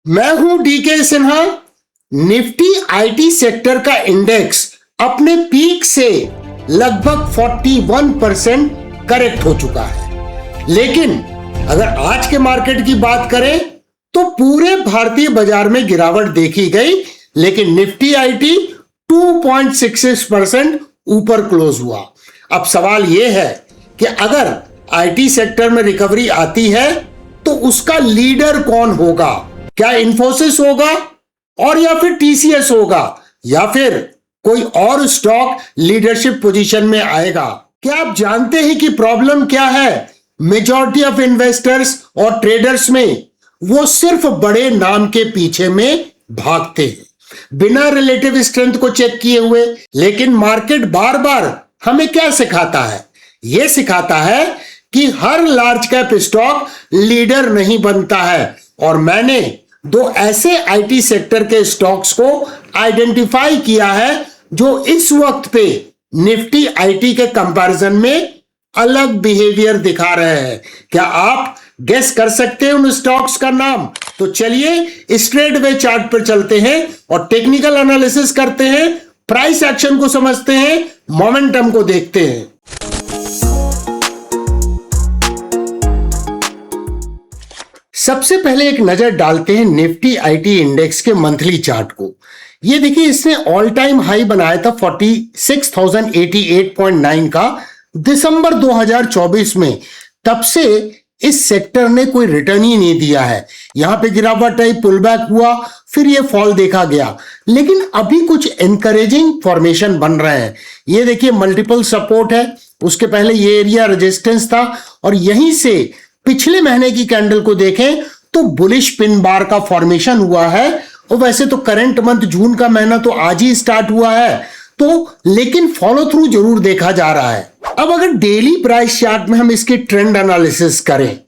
मैं हूं DK Sinha. Nifty IT sector का इंडेक्स अपने पीक से लगभग 41% करेक्ट हो चुका है, लेकिन अगर आज के मार्केट की बात करें तो पूरे भारतीय बाजार में गिरावट देखी गई, लेकिन निफ्टी आईटी 2.66% ऊपर क्लोज हुआ। अब सवाल यह है कि अगर आईटी सेक्टर में रिकवरी आती है तो उसका लीडर कौन होगा? क्या इन्फोसिस होगा और या फिर टीसीएस होगा या फिर कोई और स्टॉक लीडरशिप पोजीशन में आएगा? क्या आप जानते हैं कि प्रॉब्लम क्या है? मेजॉरिटी ऑफ इन्वेस्टर्स और ट्रेडर्स में वो सिर्फ बड़े नाम के पीछे में भागते हैं बिना रिलेटिव स्ट्रेंथ को चेक किए हुए। लेकिन मार्केट बार बार हमें क्या सिखाता है? यह सिखाता है कि हर लार्ज कैप स्टॉक लीडर नहीं बनता है, और मैंने दो ऐसे आईटी सेक्टर के स्टॉक्स को आइडेंटिफाई किया है जो इस वक्त पे निफ्टी आईटी के कंपैरिजन में अलग बिहेवियर दिखा रहे हैं। क्या आप गेस कर सकते हैं उन स्टॉक्स का नाम? तो चलिए स्ट्रेट वे चार्ट पर चलते हैं और टेक्निकल एनालिसिस करते हैं, प्राइस एक्शन को समझते हैं, मोमेंटम को देखते हैं। सबसे पहले एक नजर डालते हैं निफ्टी आईटी इंडेक्स के मंथली चार्ट को। ये देखिए, इसने ऑल टाइम हाई बनाया था 46,088.9 का दिसंबर 2024 में। तब से इस सेक्टर ने कोई रिटर्न ही नहीं दिया है। यहां पे गिरावट आई, पुल बैक हुआ, फिर ये फॉल देखा गया, लेकिन अभी कुछ एनकरेजिंग फॉर्मेशन बन रहे हैं। ये देखिए, मल्टीपल सपोर्ट है, उसके पहले ये एरिया रेजिस्टेंस था, और यहीं से पिछले महीने की कैंडल को देखें तो बुलिश पिन बार का फॉर्मेशन हुआ है। और वैसे तो करंट मंथ जून का महीना तो आज ही स्टार्ट हुआ है, तो लेकिन फॉलो थ्रू जरूर देखा जा रहा है। अब अगर डेली प्राइस चार्ट में हम इसके ट्रेंड एनालिसिस करें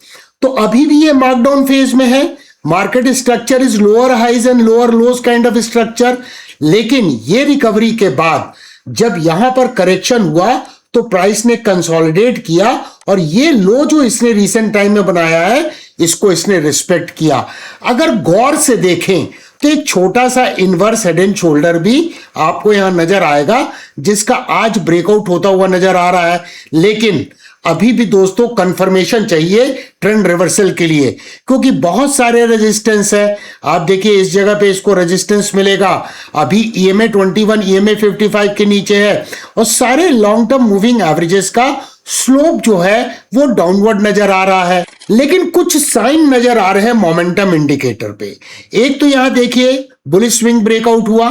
तो अभी भी ये मार्कडाउन फेज में है। Market structure is lower highs and lower lows kind of structure. लेकिन ये रिकवरी के बाद जब यहां पर करेक्शन हुआ तो प्राइस ने कंसोलिडेट किया, और ये लो जो इसने रिसेंट टाइम में बनाया है इसको इसने रिस्पेक्ट किया। अगर गौर से देखें तो एक छोटा सा इनवर्स हेड एंड शोल्डर भी आपको यहां नजर आएगा, जिसका आज ब्रेकआउट होता हुआ नजर आ रहा है। लेकिन अभी भी दोस्तों कंफर्मेशन चाहिए ट्रेंड रिवर्सल के लिए, क्योंकि बहुत सारे रेजिस्टेंस है। आप देखिए, इस जगह पे इसको रेजिस्टेंस मिलेगा, अभी EMA 21 EMA 55 के नीचे है, और सारे लॉन्ग टर्म मूविंग एवरेजेस का स्लोप जो है वो डाउनवर्ड नजर आ रहा है। लेकिन कुछ साइन नजर आ रहे हैं मोमेंटम इंडिकेटर पे। एक तो यहां देखिए, बुलिश स्विंग ब्रेकआउट हुआ,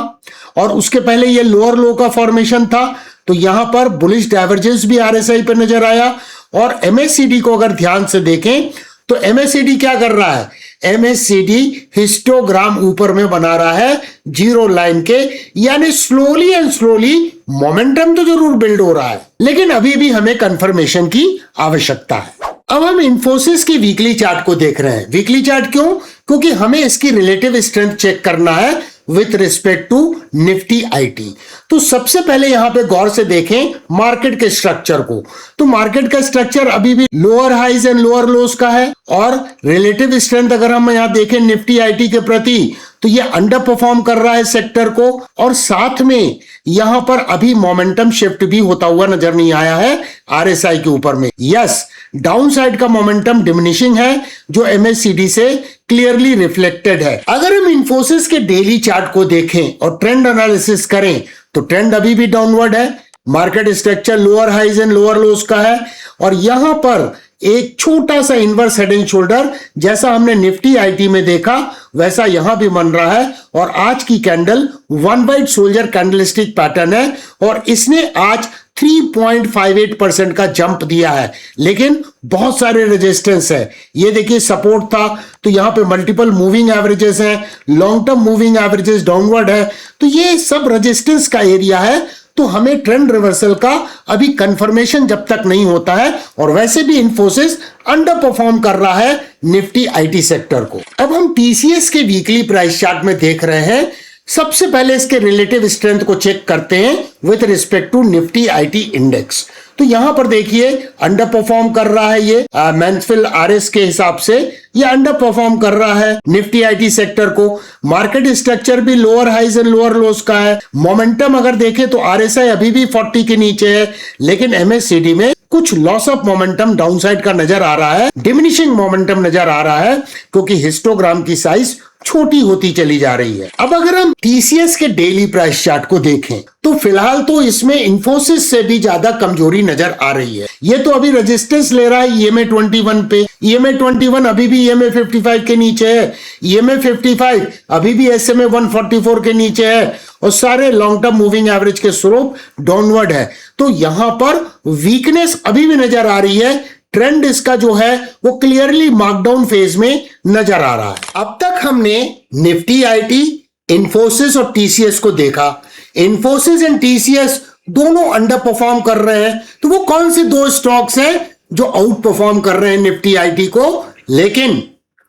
और उसके पहले ये लोअर लो का फॉर्मेशन था, तो यहां पर बुलिश डाइवर्जेंस भी RSI पे नजर आया। और MACD को अगर ध्यान से देखें तो MACD क्या कर रहा है? MACD हिस्टोग्राम ऊपर में बना रहा है जीरो लाइन के, यानी स्लोली एंड स्लोली मोमेंटम तो जरूर बिल्ड हो रहा है, लेकिन अभी भी हमें कंफर्मेशन की आवश्यकता है। अब हम इन्फोसिस की वीकली चार्ट को देख रहे हैं। वीकली चार्ट क्यों? क्योंकि हमें इसकी रिलेटिव स्ट्रेंथ चेक करना है with respect to Nifty IT. तो सबसे पहले यहां पे गौर से देखें मार्केट के स्ट्रक्चर को। तो मार्केट का स्ट्रक्चर अभी भी lower highs and lower lows का है, और रिलेटिव स्ट्रेंथ अगर हम यहां देखें निफ्टी आईटी के प्रति तो ये अंडर परफॉर्म कर रहा है सेक्टर को, और साथ में यहां पर अभी मोमेंटम शिफ्ट भी होता हुआ नजर नहीं आया है RSI के ऊपर में। यस, डाउन साइड का मोमेंटम डिमिनिशिंग है जो MACD से क्लियरली रिफ्लेक्टेड है। अगर हम इन्फोसिस के डेली चार्ट को देखें और ट्रेंड एनालिसिस करें तो ट्रेंड अभी भी डाउनवर्ड है। Market structure lower highs and lower lows का है, और यहां पर एक छोटा सा इनवर्स हेड एंड शोल्डर जैसा हमने निफ्टी आईटी में देखा वैसा यहां भी बन रहा है। और आज की candle one white soldier candlestick pattern है, और इसने आज 3.58% का जंप दिया है, लेकिन बहुत सारे रेजिस्टेंस है। ये देखिए, सपोर्ट था तो यहां पे मल्टीपल मूविंग एवरेजेस हैं, long term moving averages downward है, तो ये सब रेजिस्टेंस का एरिया है। तो हमें ट्रेंड रिवर्सल का अभी कंफर्मेशन जब तक नहीं होता है, और वैसे भी इन्फोसिस अंडर परफॉर्म कर रहा है निफ्टी आईटी सेक्टर को। अब हम TCS के वीकली प्राइस चार्ट में देख रहे हैं सबसे पहले इसके रिलेटिव स्ट्रेंथ को चेक करते हैं with respect to Nifty IT index. तो यहां पर देखिए अंडर परफॉर्म कर रहा है ये मैन्सफील्ड आरएस के हिसाब से ये अंडर परफॉर्म कर रहा है निफ्टी आईटी सेक्टर को। मार्केट स्ट्रक्चर भी lower highs and lower lows का है। मोमेंटम अगर देखें तो आरएसआई अभी भी 40 के नीचे है, लेकिन एमएससीडी में कुछ लॉस ऑफ मोमेंटम डाउनसाइड का नजर आ रहा है, डिमिनिशिंग मोमेंटम नजर आ रहा है, क्योंकि हिस्टोग्राम की साइज छोटी होती चली जा रही है। अब अगर हम टीसीएस के डेली प्राइस चार्ट को देखें तो फिलहाल तो इसमें इंफोसिस से भी ज्यादा कमजोरी नजर आ रही है। ये तो अभी रेजिस्टेंस ले रहा है ईएमए 21 पे। ईएमए 21 अभी भी ईएमए 55 के नीचे है। ईएमए 55 अभी भी एसएमए 144 के नीचे है और सारे लॉन्ग टर्म मूविंग एवरेज के स्लोप डाउनवर्ड है। तो यहां पर वीकनेस अभी भी नजर आ रही है। ट्रेंड इसका जो है वो क्लियरली मार्कडाउन फेज में नजर आ रहा है। अब तक हमने निफ्टी आईटी, इंफोसिस और टीसीएस को देखा। इंफोसिस एंड टीसीएस दोनों अंडर परफॉर्म कर रहे हैं। तो वो कौन से दो स्टॉक्स हैं जो आउट परफॉर्म कर रहे हैं निफ्टी आईटी को? लेकिन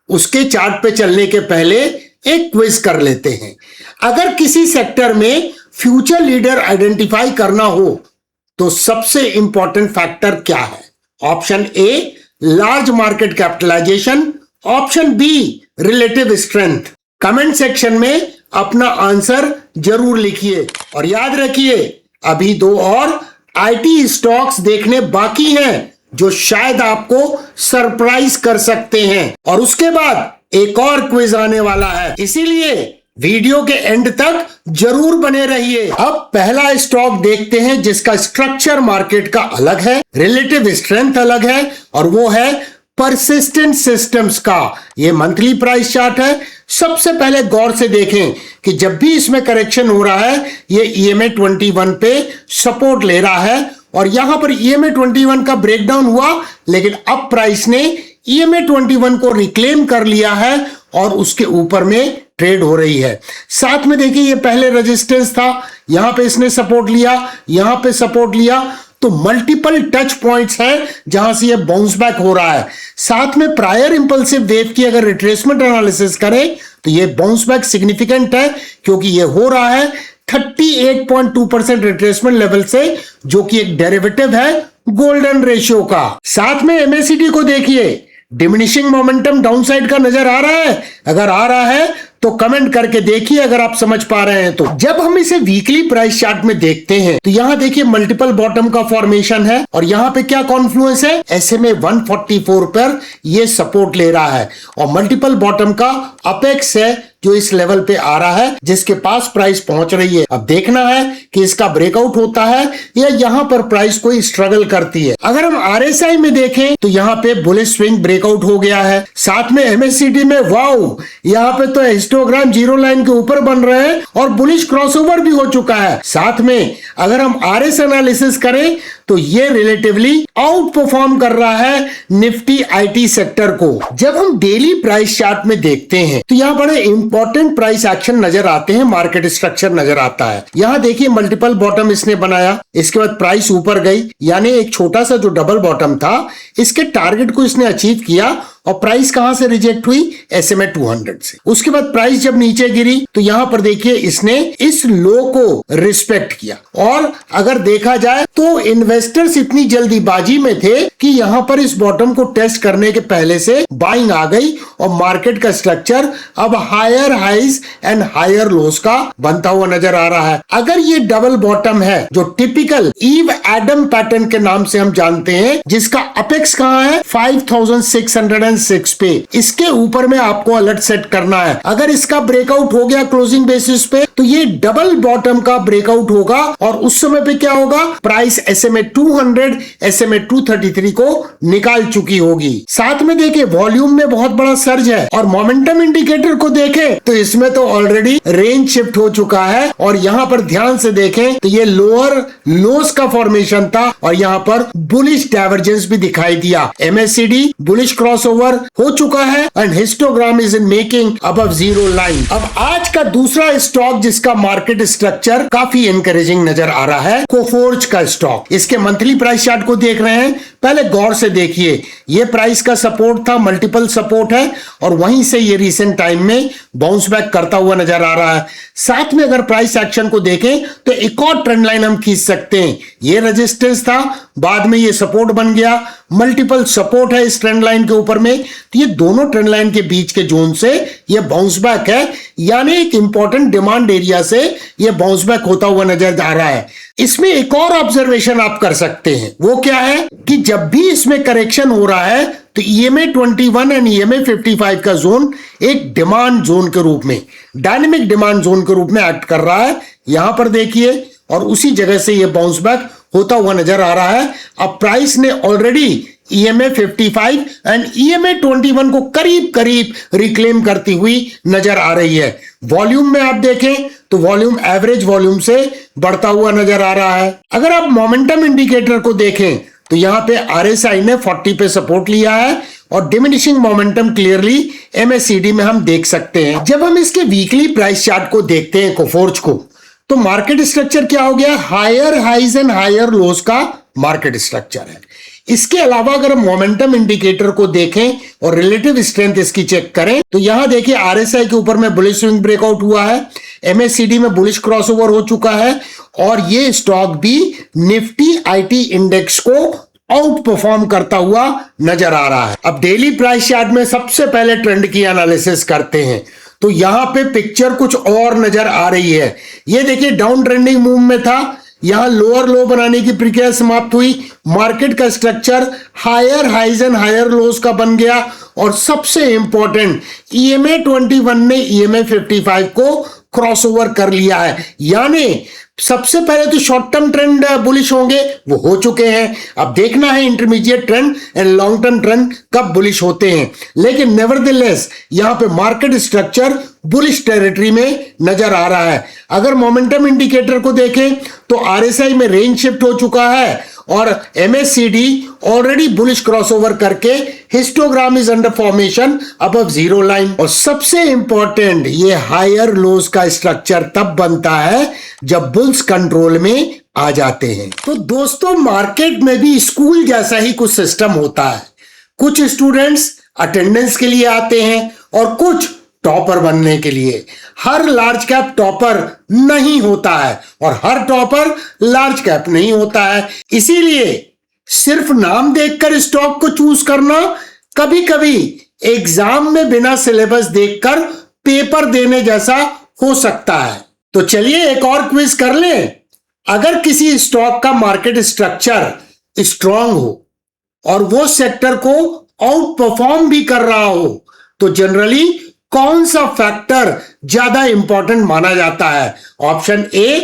उसके चार्ट पे चलने के पहले एक क्विज कर लेते हैं। अगर किसी सेक्टर में फ्यूचर लीडर आइडेंटिफाई करना हो तो सबसे इंपॉर्टेंट फैक्टर क्या है? Option A large market capitalisation, option B relative strength. Comment section में अपना आंसर जरूर लिखिए और याद रखिए अभी दो और आईटी स्टॉक्स देखने बाकी हैं जो शायद आपको सरप्राइज कर सकते हैं, और उसके बाद एक और क्विज आने वाला है, इसीलिए वीडियो के एंड तक जरूर बने रहिए। अब पहला स्टॉक देखते हैं जिसका स्ट्रक्चर मार्केट का अलग है, रिलेटिव स्ट्रेंथ अलग है, और वो है परसिस्टेंट सिस्टम्स का। ये मंथली प्राइस चार्ट है। सबसे पहले गौर से देखें कि जब भी इसमें करेक्शन हो रहा है ये ईएमए 21 पे सपोर्ट ले रहा है, और यहां पर ईएमए 21 का ब्रेकडाउन हुआ, लेकिन अब प्राइस ने ईएमए 21 को रिक्लेम कर लिया है और उसके ऊपर में ट्रेड हो रही है। साथ में देखिए ये पहले रेजिस्टेंस था, यहां पे इसने सपोर्ट लिया, यहां पे सपोर्ट लिया, तो मल्टीपल टच पॉइंट्स हैं जहां से ये बाउंस बैक हो रहा है। साथ में प्रायर इंपल्सिव वेव की अगर रिट्रेसमेंट एनालिसिस करें तो ये बाउंस बैक सिग्निफिकेंट है, क्योंकि ये हो रहा है 38.2% रिट्रेसमेंट लेवल से, जो कि एक डेरिवेटिव है गोल्डन रेशियो का। साथ में एमएसीडी को देखिए, डिमिनिशिंग मोमेंटम डाउनसाइड का नजर आ रहा है। अगर आ रहा है तो कमेंट करके देखिए अगर आप समझ पा रहे हैं तो। जब हम इसे वीकली प्राइस चार्ट में देखते हैं तो यहां देखिए मल्टीपल बॉटम का फॉर्मेशन है, और यहां पे क्या कॉन्फ्लुएंस है? एसएमए 144 पर ये सपोर्ट ले रहा है, और मल्टीपल बॉटम का अपेक्स है जो इस लेवल पे आ रहा है, जिसके पास प्राइस पहुंच रही है। अब देखना है कि इसका ब्रेकआउट होता है या यहां पर प्राइस कोई स्ट्रगल करती है। अगर हम आरएसआई में देखें तो यहां पे बुलिश स्विंग ब्रेकआउट हो गया है। साथ में एमएससीडी में वाओ, यहां पे तो हिस्टोग्राम जीरो लाइन के ऊपर बन रहे हैं और बुलिश क्रॉसओवर भी हो चुका है। साथ में अगर हम आरएस एनालिसिस करें तो ये रिलेटिवली आउट परफॉर्म कर रहा है निफ्टी आईटी सेक्टर को। जब हम डेली प्राइस चार्ट में देखते हैं तो यहाँ बड़े इंपॉर्टेंट प्राइस एक्शन नजर आते हैं, मार्केट स्ट्रक्चर नजर आता है। यहाँ देखिए मल्टीपल बॉटम इसने बनाया, इसके बाद प्राइस ऊपर गई, यानी एक छोटा सा जो डबल बॉटम था इसके टारगेट को इसने अचीव किया, और प्राइस कहां से रिजेक्ट हुई? एसएमए 200 से। उसके बाद प्राइस जब नीचे गिरी तो यहां पर देखिए इसने इस लो को रिस्पेक्ट किया, और अगर देखा जाए तो इन्वेस्टर्स इतनी जल्दीबाजी में थे कि यहां पर इस बॉटम को टेस्ट करने के पहले से बाइंग आ गई, और मार्केट का स्ट्रक्चर अब higher highs and higher lows का बनता हुआ नजर आ रहा है। अगर ये डबल बॉटम है जो टिपिकल ईव एडम पैटर्न के नाम से हम जानते हैं, जिसका अपेक्स कहां है? 5606 पे, इसके ऊपर में आपको अलर्ट सेट करना है। अगर इसका ब्रेकआउट हो गया क्लोजिंग बेसिस पे तो ये डबल बॉटम का ब्रेकआउट होगा, और उस समय पे क्या होगा? प्राइस एसएमए 200 एसएमए 233 को निकाल चुकी होगी। साथ में देखिए वॉल्यूम में बहुत बड़ा सर्ज है, और मोमेंटम इंडिकेटर को देखें तो इसमें तो ऑलरेडी रेंज शिफ्ट हो चुका है, और यहाँ पर ध्यान से देखें तो ये लोअर लोस का फॉर्मेशन था, और यहाँ पर बुलिश डाइवर्जेंस भी दिखाई दिया। एमएससीडी बुलिश क्रॉसओवर हो चुका है, and histogram is in making above zero line. अब आज का दूसरा स्टॉक जिसका मार्केट स्ट्रक्चर काफी एनकरेजिंग नजर आ रहा है, कोफोर्ज का स्टॉक। इसके मंथली प्राइस चार्ट को देख रहे हैं, पहले गौर से देखिए। ये प्राइस का सपोर्ट था, मल्टीपल सपोर्ट है, और वहीं से ये रिसेंट टाइम में बाउंस बैक करता हुआ नजर आ रहा है। साथ में अगर प्राइस एक्शन को देखें तो एक और ट्रेंड लाइन हम खींच सकते हैं। ये रेजिस्टेंस था, बाद में ये सपोर्ट बन गया, मल्टीपल सपोर्ट है इस ट्रेंड लाइन के ऊपर में। तो ये दोनों ट्रेंड लाइन के बीच के जोन से ये बाउंस बैक है, यानी एक इंपॉर्टेंट डिमांड एरिया से ये बाउंस बैक होता हुआ नजर आ रहा है। इसमें एक और ऑब्जर्वेशन आप कर सकते हैं, वो क्या है कि जब भी इसमें करेक्शन हो रहा है तो EMA 21 एंड EMA 55 का जोन एक डिमांड जोन के रूप में, डायनेमिक डिमांड जोन के रूप में एक्ट कर रहा है। यहां पर देखिए, और उसी जगह से ये बाउंस बैक होता हुआ नजर आ रहा है। अब प्राइस ने ऑलरेडी EMA 55 एंड EMA 21 को करीब करीब रिक्लेम करती हुई नजर आ रही है। वॉल्यूम में आप देखें तो वॉल्यूम एवरेज वॉल्यूम से बढ़ता हुआ नजर आ रहा है। अगर आप मोमेंटम इंडिकेटर को देखें तो यहां पे RSI ने 40 पे सपोर्ट लिया है, और डिमिनिशिंग मोमेंटम क्लियरली MACD में हम देख सकते हैं। जब हम इसके वीकली प्राइस चार्ट को देखते हैं कोफोर्ज को, तो मार्केट स्ट्रक्चर क्या हो गया, higher highs and higher lows का मार्केट स्ट्रक्चर है। इसके अलावा अगर हम मोमेंटम इंडिकेटर को देखें और रिलेटिव स्ट्रेंथ इसकी चेक करें तो यहां देखिए RSI के ऊपर में बुलिश स्विंग ब्रेकआउट हुआ है, MACD में बुलिश क्रॉसओवर हो चुका है, और ये स्टॉक भी निफ्टी IT इंडेक्स को आउट परफॉर्म करता हुआ नजर आ रहा है। अब डेली प्राइस चार्ट में सबसे पहले ट्रेंड की एनालिसिस करते हैं, तो यहां पे पिक्चर कुछ और नजर आ रही है। ये देखिए डाउन ट्रेंडिंग मूव में था, यहां लोअर लो बनाने की प्रक्रिया समाप्त हुई, मार्केट का structure higher highs and higher lows का बन गया, और सबसे इंपॉर्टेंट EMA 21 ने EMA 55 को क्रॉसओवर कर लिया है। यानी सबसे पहले तो शॉर्ट टर्म ट्रेंड बुलिश होंगे, वो हो चुके हैं। अब देखना है intermediate trend and long term trend कब बुलिश होते हैं। लेकिन नेवरदलेस यहां पे मार्केट स्ट्रक्चर बुलिश टेरिटरी में नजर आ रहा है। अगर मोमेंटम इंडिकेटर को देखें तो RSI में रेंज शिफ्ट हो चुका है, और MACD ऑलरेडी बुलिश क्रॉसओवर करके histogram is under formation above zero line. और सबसे इंपॉर्टेंट, ये हायर लोज का स्ट्रक्चर तब बनता है जब बुल्स कंट्रोल में आ जाते हैं। तो दोस्तों, मार्केट में भी स्कूल जैसा ही कुछ सिस्टम होता है। कुछ स्टूडेंट्स अटेंडेंस के लिए आते हैं और कुछ टॉपर बनने के लिए। हर लार्ज कैप टॉपर नहीं होता है और हर टॉपर लार्ज कैप नहीं होता है। इसीलिए सिर्फ नाम देखकर स्टॉक को चूज करना कभी कभी एग्जाम में बिना सिलेबस देखकर पेपर देने जैसा हो सकता है। तो चलिए एक और क्विज कर लें। अगर किसी स्टॉक का मार्केट स्ट्रक्चर स्ट्रांग हो और वो सेक्टर को आउट परफॉर्म भी कर रहा हो, तो जनरली कौन सा फैक्टर ज्यादा इंपॉर्टेंट माना जाता है? Option A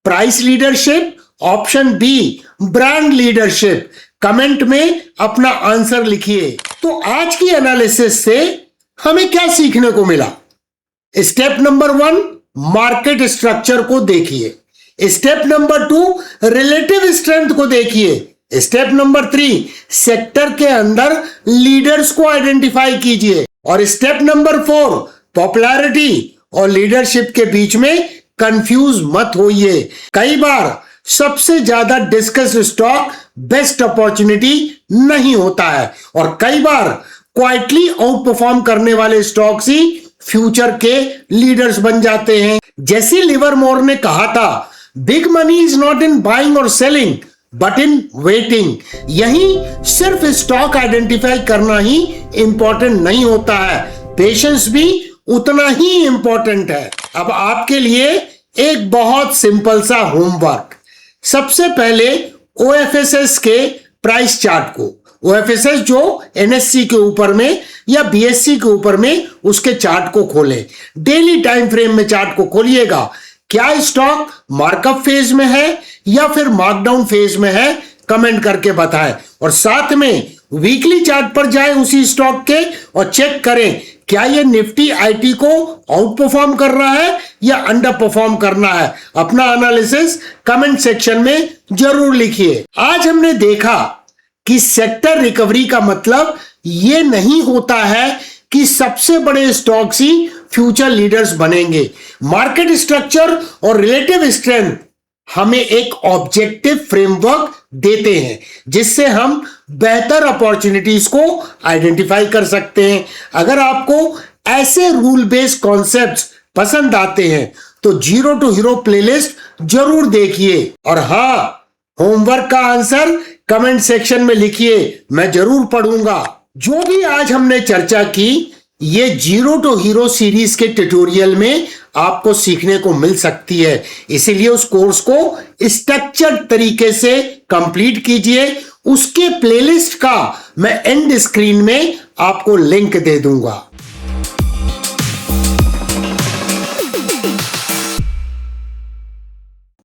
price leadership, option B brand leadership. Comment में अपना आंसर लिखिए। तो आज की एनालिसिस से हमें क्या सीखने को मिला? स्टेप नंबर 1, मार्केट स्ट्रक्चर को देखिए। स्टेप नंबर 2, रिलेटिव स्ट्रेंथ को देखिए। स्टेप नंबर 3, सेक्टर के अंदर लीडर्स को आइडेंटिफाई कीजिए। और स्टेप नंबर 4, पॉपुलैरिटी और लीडरशिप के बीच में कंफ्यूज मत होइए। कई बार सबसे ज्यादा डिस्कस्ड स्टॉक बेस्ट अपॉर्चुनिटी नहीं होता है, और कई बार क्वाइटली आउट परफॉर्म करने वाले स्टॉक्स ही फ्यूचर के लीडर्स बन जाते हैं। जैसे लिवरमोर ने कहा था, big money is not in buying और सेलिंग बट इन वेटिंग। यही सिर्फ स्टॉक आइडेंटिफाई करना ही इंपॉर्टेंट नहीं होता है, पेशेंस भी उतना ही इंपॉर्टेंट है। अब आपके लिए एक बहुत सिंपल सा होमवर्क। सबसे पहले OFSS के प्राइस चार्ट को, OFSS जो NSE के ऊपर में या BSE के ऊपर में, उसके चार्ट को खोलें। डेली टाइम फ्रेम में चार्ट को खोलिएगा। क्या स्टॉक मार्कअप फेज में है या फिर मार्कडाउन फेज में है, कमेंट करके बताएं। और साथ में वीकली चार्ट पर जाएं उसी स्टॉक के और चेक करें क्या ये निफ्टी IT को आउट परफॉर्म कर रहा है या अंडर परफॉर्म करना है। अपना एनालिसिस कमेंट सेक्शन में जरूर लिखिए। आज हमने देखा कि सेक्टर रिकवरी का मतलब ये नहीं होता है कि सबसे बड़े स्टॉक्स ही फ्यूचर लीडर्स बनेंगे। मार्केट स्ट्रक्चर और रिलेटिव स्ट्रेंथ हमें एक ऑब्जेक्टिव फ्रेमवर्क देते हैं जिससे हम बेहतर अपॉर्चुनिटीज को आइडेंटिफाई कर सकते हैं। अगर आपको ऐसे रूल बेस्ड कॉन्सेप्ट्स पसंद आते हैं तो जीरो टू हीरो प्लेलिस्ट जरूर देखिए। और हाँ, होमवर्क का आंसर कमेंट सेक्शन में लिखिए, मैं जरूर पढ़ूंगा। जो भी आज हमने चर्चा की ये जीरो टू हीरो सीरीज के ट्यूटोरियल में आपको सीखने को मिल सकती है, इसीलिए उस कोर्स को स्ट्रक्चर्ड तरीके से कंप्लीट कीजिए। उसके प्लेलिस्ट का मैं एंड स्क्रीन में आपको लिंक दे दूंगा।